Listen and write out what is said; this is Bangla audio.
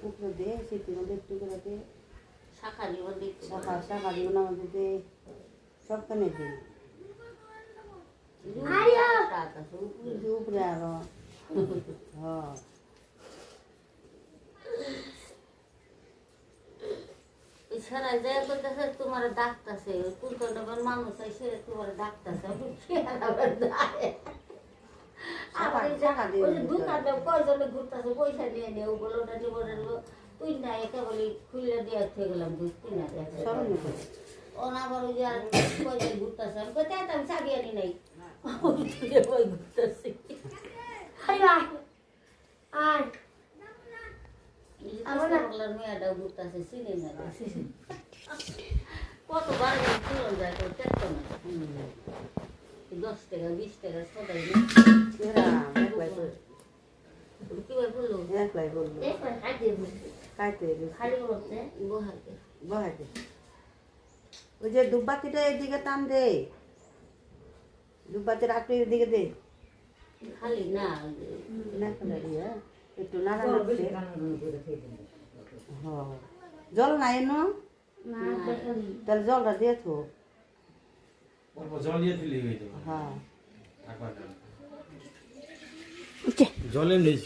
উপরে দে সেটি একটু করে দে শাখা জীবন দেখতে শাখা জীবন আমাদের দে সবখানে দে উপরে আরো হ্যাঁ এছাড়া যে করতেছে তোমার ডাকতেছে কোন কোন মানুষ এসে তোমার ডাকতেছে দোকানে কয়জনে ঘুরতেছে পয়সা নিয়ে নেই ওগুলো ওটা জীবনের তুই না একে বলি খুললে দিয়ে থেকে গেলাম তুই না ওনা আবার ওই যে আর কয়জন ঘুরতেছে আমি কোথায় আমি চাবি আনি নাই ঘুরতেছি আর আমার মেয়েটাও ঘুরতেছে চিনি না কতবার ছিল যায় তো দেখতো না 10 টাকা 20 টাকা সদাই কি বললো একলাই বললো খাইতে খালি বলতে বহাতে বহাতে ওই যে দুব্বাতিটা এদিকে টান দে দুব্বাতির আপনি এদিকে দে খালি না না করে দিয়া একটু নাড়া লাগছে হ্যাঁ জল নাই এনো তাহলে জলটা দিয়ে তো জল দিয়ে দিলে হয়ে যাবে হ্যাঁ জলে নেই